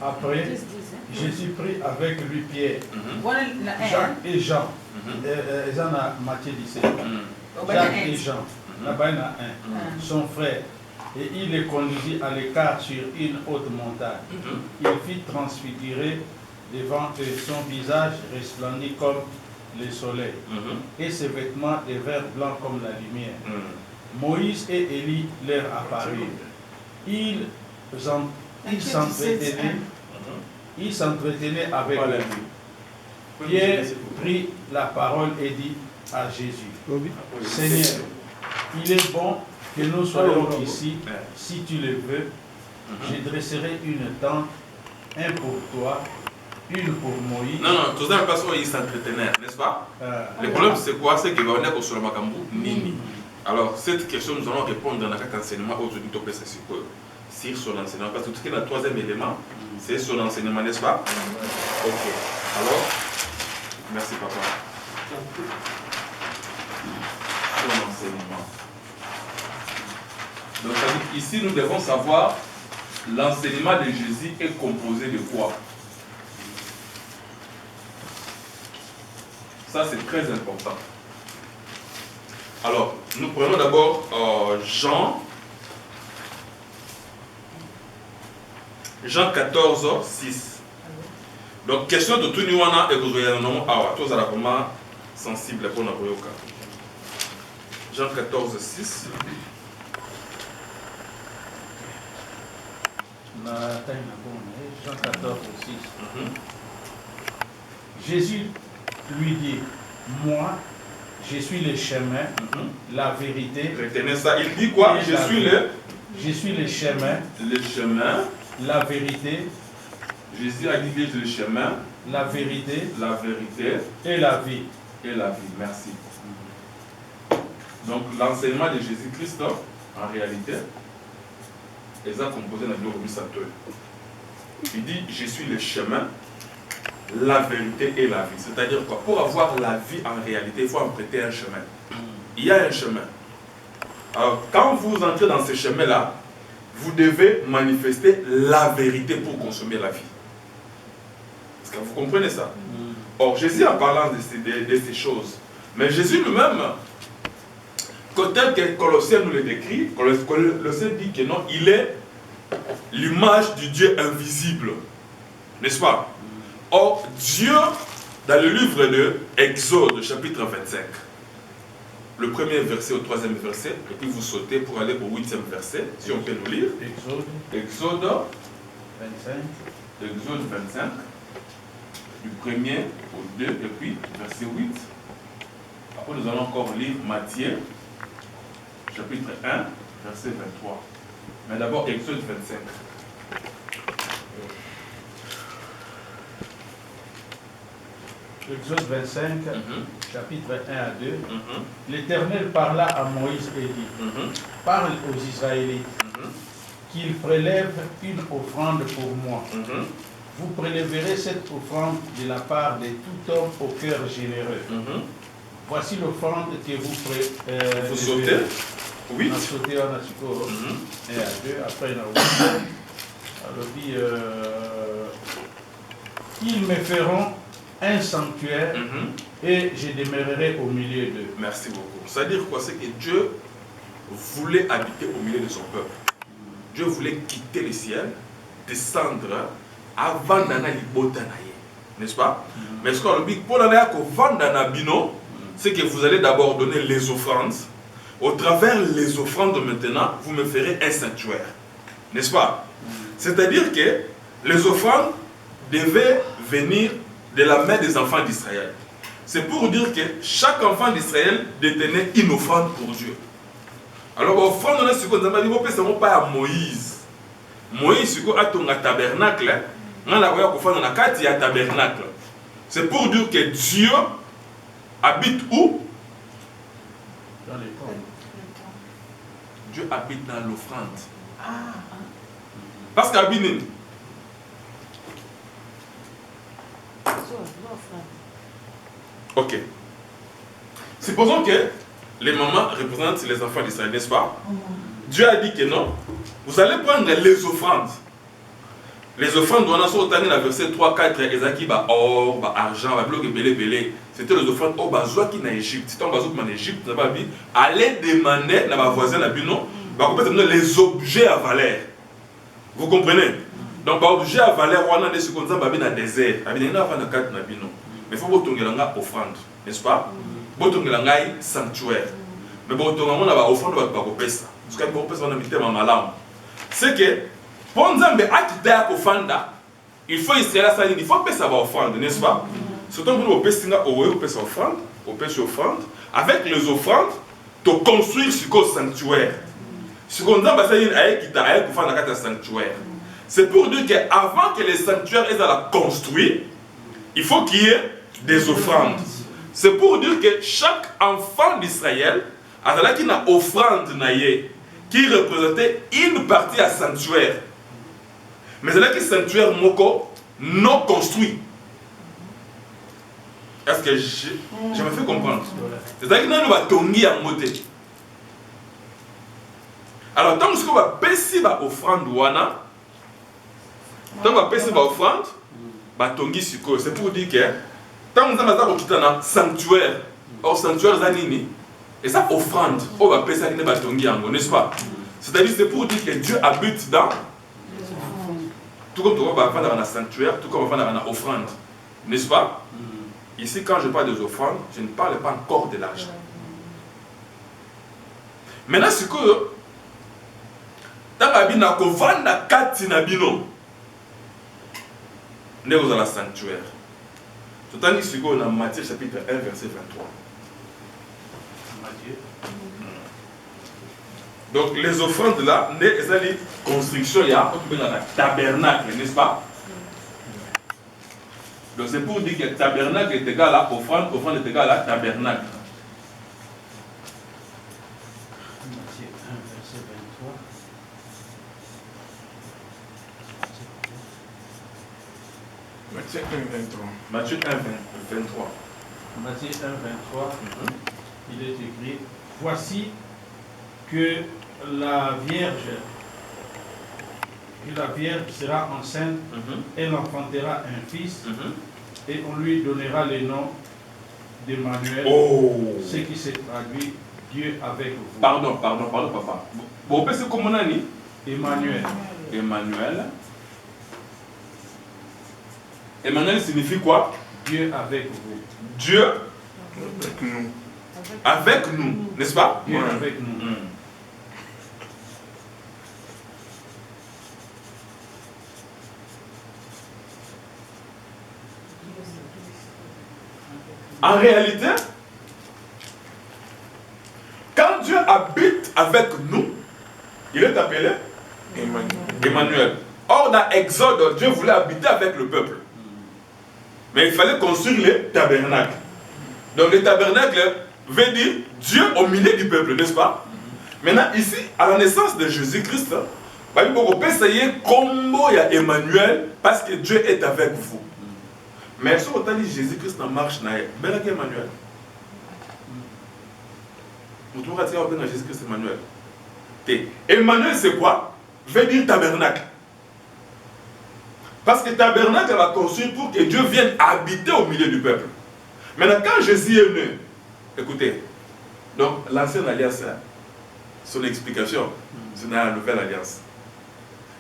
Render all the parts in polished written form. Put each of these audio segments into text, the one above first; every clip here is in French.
Après, Jésus prit avec lui Pierre, Jacques et Jean. Matthieu 17. Jacques et Jean, là-bas il y en a un, son frère. Et il les conduisit à l'écart sur une haute montagne. Il fit transfigurer devant eux, son visage resplendit comme le soleil, et ses vêtements devinrent blancs comme la lumière. Moïse et Élie leur apparurent. Ils s'entretenaient avec lui. Pierre prit la parole et dit à Jésus, Seigneur, il est bon que nous soyons ici, si tu le veux. Je dresserai une tente, un pour toi, une pour Moïse. Non, tous les personnes ils s'entretenaient, n'est-ce pas? Le problème c'est quoi? C'est que on est sur le Makambu, Nini. Alors, cette question, nous allons répondre dans notre enseignement aujourd'hui, sur son enseignement. Parce que tout ce qui est le troisième élément, c'est son enseignement, n'est-ce pas? Ok. Alors, merci papa. Son enseignement. Donc, ici, nous devons savoir l'enseignement de Jésus est composé de quoi? Ça, c'est très important. Alors, nous prenons d'abord Jean 14, 6. Donc, question de tout le monde et que vous voyez tous à la comment sensible pour nous. Jean 14, 6. Jean 14, 6. Jésus lui dit, moi, je suis le chemin, la vérité. Retenez ça, il dit quoi? Je suis le chemin. Le chemin. La vérité. Jésus a dit le chemin. La vérité. La vérité. Et la vie. Et la vie, merci. Donc l'enseignement de Jésus-Christ, en réalité, est composé dans le Nouveau Testament. Il dit, je suis le chemin, la vérité et la vie. C'est-à-dire quoi? Pour avoir la vie en réalité, il faut emprunter un chemin. Il y a un chemin. Alors, quand vous entrez dans ce chemin-là, vous devez manifester la vérité pour consommer la vie. Est-ce que vous comprenez ça? Or, Jésus en parlant de ces choses, mais Jésus lui-même, tel que Colossiens nous le décrit, Colossiens dit que non, il est l'image du Dieu invisible. N'est-ce pas? Or, Dieu, dans le livre de Exode, chapitre 25, le premier verset au troisième verset, et puis vous sautez pour aller au 8e verset, si on peut nous lire. Exode 25. Exode 25, du premier au 2, et puis verset 8. Après, nous allons encore lire Matthieu, chapitre 1, verset 23. Mais d'abord, Exode 25. Exode 25, chapitre 1 à 2. L'Éternel parla à Moïse et dit, parle aux Israélites, qu'ils prélèvent une offrande pour moi. Vous préleverez cette offrande de la part de tout homme au cœur généreux. Voici l'offrande que vous préleverez. Vous sautez? Oui. On a sauté, on a succo. 1 à 2, après on a 8. Alors dit, ils me feront un sanctuaire et je demeurerai au milieu d'eux. Merci beaucoup. C'est-à-dire quoi? C'est que Dieu voulait habiter au milieu de son peuple. Dieu voulait quitter le ciel, descendre avant d'ana libotanaye. N'est-ce pas? Mais ce qu'on dit, pour c'est que vous allez d'abord donner les offrandes. Au travers les offrandes maintenant, vous me ferez un sanctuaire. N'est-ce pas? C'est-à-dire que les offrandes devaient venir de la main des enfants d'Israël. C'est pour dire que chaque enfant d'Israël détenait une offrande pour Dieu. Alors, l'offrande, on a ce qu'on dit, pas à Moïse. Moïse, c'est un tabernacle. On a un tabernacle. C'est pour dire que Dieu habite où? Dans les temps. Dieu habite dans l'offrande. Parce qu'habite. Ok. Supposons que les mamans représentent les enfants d'Israël, n'est-ce pas? Dieu a dit que non. Vous allez prendre les offrandes. Les offrandes on a sur le verset 3, 4, Ezaki, or, argent, bloc, belé. C'était les offrandes au bazoua qui en Égypte. Si tu en Égypte, allez demander à ma voisine, les objets à valeur. Vous comprenez? Donc, les objets à valeur, on a des secondes dans le désert. Mais il faut que tu aies une offrande, n'est-ce pas? Il faut que tu aies un sanctuaire. Mais il faut que tu aies une offrande. C'est que, pour nous il faut essayer la salle, il faut payer sa offrande, n'est-ce pas? Surtout pour nous, on paye sa offrande, avec les offrandes, tu construis ce sanctuaire. Ce qu'on a, c'est sanctuaire. C'est pour dire qu'avant que les sanctuaires soient construits, il faut qu'il y ait des offrandes. C'est pour dire que chaque enfant d'Israël a une offrande qui représentait une partie à sanctuaire. Mais c'est là que le sanctuaire moko non construit. Est-ce que je me fais comprendre? C'est là que nous avons tongi à moté. Alors, tant que nous avons payé l'offrande, tant que nous avons payé l'offrande, c'est pour dire que tant que nous avons quitté un sanctuaire, or sanctuaire zanini, et ça offrande, on va payer ça qui n'est pas tongi, n'est-ce pas? C'est-à-dire c'est pour dire que Dieu habite dans, tout comme tu vas faire dans un sanctuaire, tout comme on va faire dans une offrande, n'est-ce pas? Ici, quand je parle des offrandes, je ne parle pas encore de l'argent. Maintenant, c'est que dans la Bible, on va vendre 4 nabino. Nous sommes dans le sanctuaire. Tout à l'heure, on a Matthieu chapitre 1, verset 23. Donc, les offrandes là, c'est une construction, il y a un tabernacle, n'est-ce pas? Donc, c'est pour dire que le tabernacle est égal à offrande, offrande est égal à tabernacle. Matthieu 1, verset 23. Matthieu 1, 23. Matthieu 1, 23. Matthieu 1, 23, il est écrit: voici que la Vierge sera enceinte, elle enfantera un fils, et on lui donnera le nom d'Emmanuel, ce qui se traduit Dieu avec vous. Pardon, papa. Bon, c'est comment on a dit? Emmanuel. Emmanuel signifie quoi? Dieu avec vous. Dieu avec nous, n'est-ce pas? Dieu avec nous. En réalité, quand Dieu habite avec nous, il est appelé Emmanuel. Or, dans Exode, Dieu voulait habiter avec le peuple. Mais il fallait construire le tabernacle. Donc, le tabernacle veut dire Dieu au milieu du peuple, n'est-ce pas? Maintenant, ici, à la naissance de Jésus-Christ, on peut essayer comment il y a Emmanuel parce que Dieu est avec vous. Mais si on dit Jésus-Christ en marche, ben là, Emmanuel. Vous trouvez que Jésus-Christ Emmanuel. Emmanuel, c'est quoi? Veut dire tabernacle. Parce que tabernacle va construire pour que Dieu vienne habiter au milieu du peuple. Maintenant, quand Jésus est né, écoutez, donc l'ancienne alliance, son explication, c'est dans la nouvelle alliance.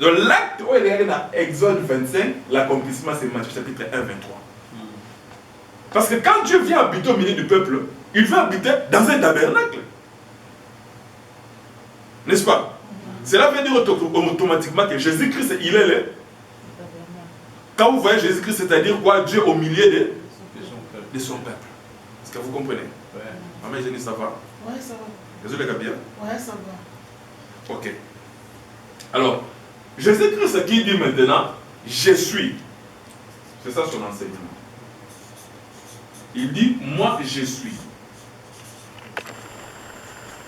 Donc l'acte où il est dans Exode 25, l'accomplissement c'est Matthieu chapitre 1, 23. Parce que quand Dieu vient habiter au milieu du peuple, il veut habiter dans un tabernacle. N'est-ce pas? Cela veut dire automatiquement que Jésus-Christ, il est là. Quand vous voyez Jésus-Christ, c'est-à-dire quoi? Dieu au milieu de son peuple. Est-ce que vous comprenez? Ouais. Maman Jenny, ça va? Oui, ça va. Désolé, Gabriel? Oui, ça va. Ok. Alors, Jésus-Christ qui dit maintenant, je suis. C'est ça son enseignement. Il dit, moi je suis.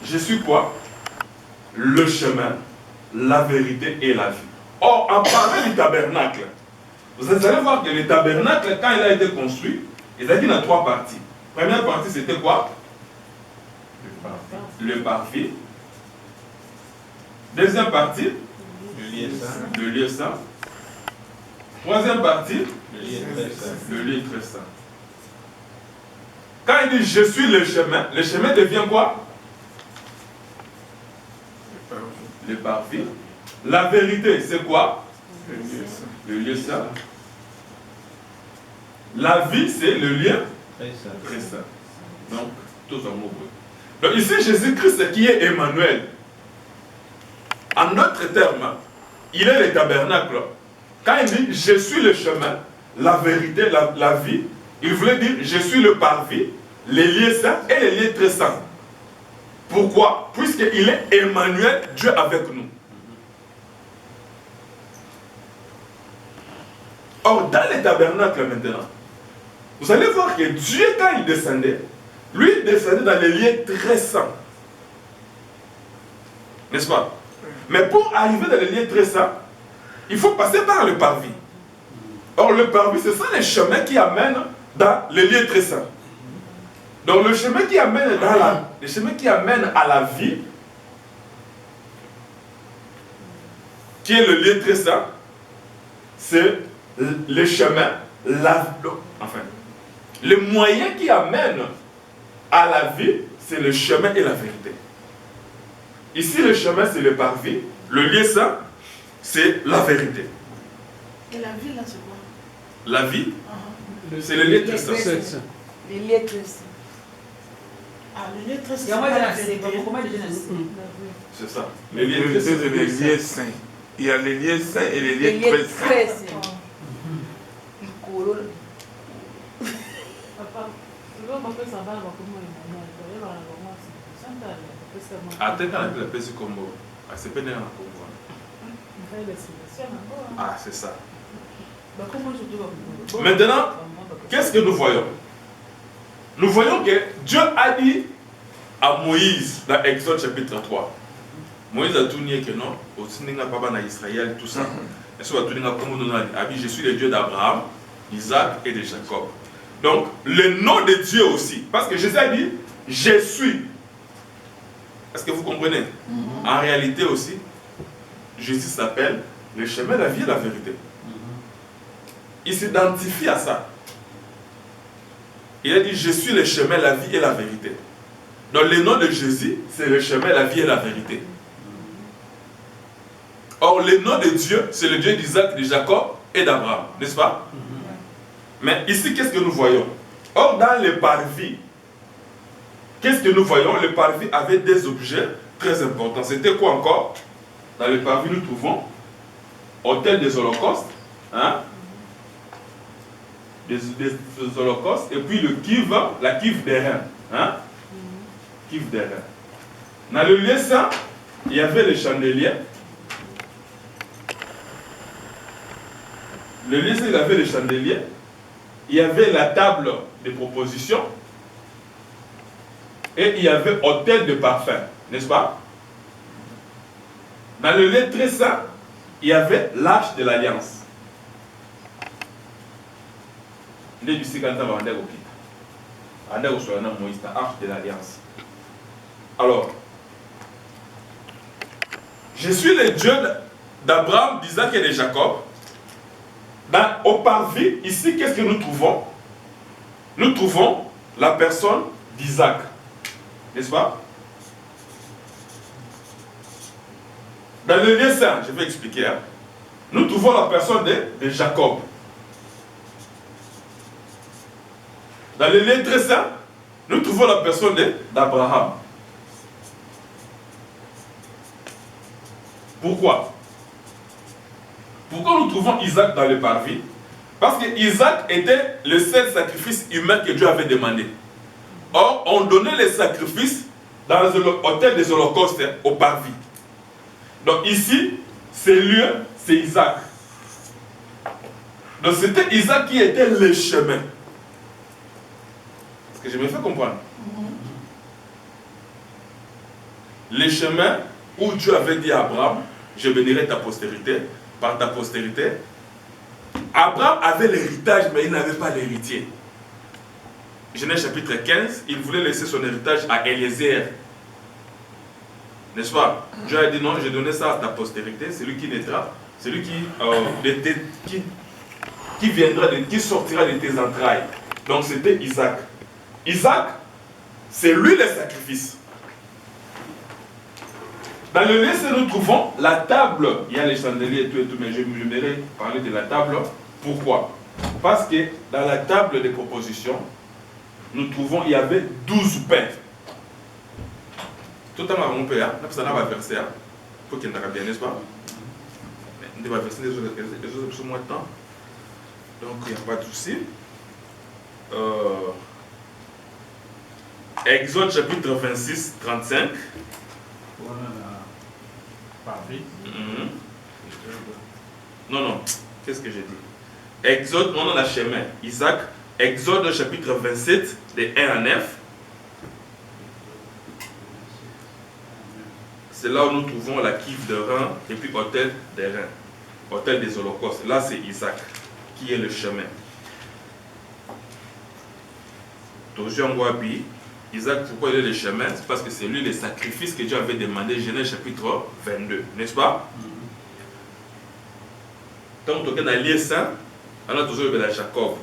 Je suis quoi? Le chemin, la vérité et la vie. Or, en parlant du tabernacle, vous allez voir que le tabernacle, quand il a été construit, il a dit dans 3 parties. Première partie, c'était quoi? Le parvis. Deuxième partie, le lieu saint. Troisième partie, le lieu très saint. Quand il dit je suis le chemin devient quoi? Le parvis. La vérité, c'est quoi? Le lieu saint. La vie, c'est le lieu très saint. Donc, tous en mots. Donc ici, Jésus-Christ qui est Emmanuel. En d'autres termes, il est le tabernacle. Quand il dit je suis le chemin, la vérité, la vie, il voulait dire je suis le parvis, les lieux saints et les lieux très saints. Pourquoi? Puisqu'il est Emmanuel, Dieu avec nous. Or, dans les tabernacles maintenant, vous allez voir que Dieu, quand il descendait, lui, il descendait dans les lieux très saints. N'est-ce pas? Mais pour arriver dans les lieux très saints, il faut passer par le parvis. Or, le parvis, ce sont les chemins qui amènent dans les lieux très saints. Donc, le chemin qui amène, à la vie, qui est le lieu très saint, c'est le chemin, le moyen qui amène à la vie, c'est le chemin et la vérité. Ici, le chemin, c'est le parvis. Le lieu saint, c'est la vérité. Et la vie, là, c'est quoi? La vie, c'est le lieu très saint. Les lieux très saints. Ah, le lieu très saint. C'est ça. Les lieux très saints. Les lieux saints. Il y a les lieux saints et les lieux très saints. Ah, c'est ça. Maintenant, qu'est-ce que nous voyons? Nous voyons que Dieu a dit à Moïse dans Exode chapitre 3. Moïse a tout nié que non, aussi n'a pas dans Israël, tout ça. Et soit tout je suis le Dieu d'Abraham, Isaac et de Jacob. Donc, le nom de Dieu aussi. Parce que Jésus a dit, je suis. Est-ce que vous comprenez? En réalité aussi, Jésus s'appelle le chemin, la vie et la vérité. Il s'identifie à ça. Il a dit, je suis le chemin, la vie et la vérité. Donc, le nom de Jésus, c'est le chemin, la vie et la vérité. Or, le nom de Dieu, c'est le Dieu d'Isaac, de Jacob et d'Abraham. N'est-ce pas? Mais ici, qu'est-ce que nous voyons? Or, dans le parvis, qu'est-ce que nous voyons? Le parvis avait des objets très importants. C'était quoi encore? Dans le parvis, nous trouvons autel des holocaustes, des holocaustes, et puis le kiv, la kiv d'airain. Kiv d'airain. Dans le lieu saint, il y avait les chandeliers. Le lieu saint, il y avait les chandeliers. Il y avait la table de proposition. Et il y avait autel de parfum, n'est-ce pas? Dans le lieu très saint, il y avait l'arche de l'alliance. Les du Sikanta va aller au kit. Aller au Soyana Moïse, l'arche de l'alliance. Alors, je suis le Dieu d'Abraham, d'Isaac et de Jacob. Au parvis, ici, qu'est-ce que nous trouvons? Nous trouvons la personne d'Isaac. N'est-ce pas? Dans le lieu saint, je vais expliquer. Nous trouvons la personne de Jacob. Dans le lieu très saint, nous trouvons la personne d'Abraham. Pourquoi? Pourquoi nous trouvons Isaac dans le parvis? Parce que Isaac était le seul sacrifice humain que Dieu avait demandé. Or, on donnait les sacrifices dans l'autel des holocaustes au parvis. Donc ici, ce lieu, c'est Isaac. Donc c'était Isaac qui était le chemin. Est-ce que je me fais comprendre? Le chemin où Dieu avait dit à Abraham, je bénirai ta postérité, par ta postérité. Abraham avait l'héritage, mais il n'avait pas l'héritier. Genèse chapitre 15, il voulait laisser son héritage à Eliezer. N'est-ce pas? Dieu a dit non, j'ai donné ça à ta postérité, celui qui naîtra, celui qui qui sortira de tes entrailles. Donc c'était Isaac. Isaac, c'est lui le sacrifice. Dans le lycée, nous trouvons la table. Il y a les chandeliers et tout, mais je m'aimerais parler de la table. Pourquoi? Parce que dans la table des propositions, nous trouvons, il y avait 12 pains. Tout à l'heure, mon père, ça n'a pas versé. Il faut qu'il y ait bien, n'est-ce pas? On va verser les autres sur moins de temps. Donc, il n'y a pas de souci. Exode chapitre 26, 35. Non, qu'est-ce que j'ai dit? Exode, on en a chemin. Isaac, Exode chapitre 27, de 1 à 9. C'est là où nous trouvons la cuve de rein et puis autel des reins, autel des holocaustes. Là, c'est Isaac qui est le chemin. Isaac, pourquoi il est le chemin? C'est parce que c'est lui le sacrifice que Dieu avait demandé, Genèse chapitre 22, n'est-ce pas? Tant que tu as lié ça, on a toujours eu Jacob.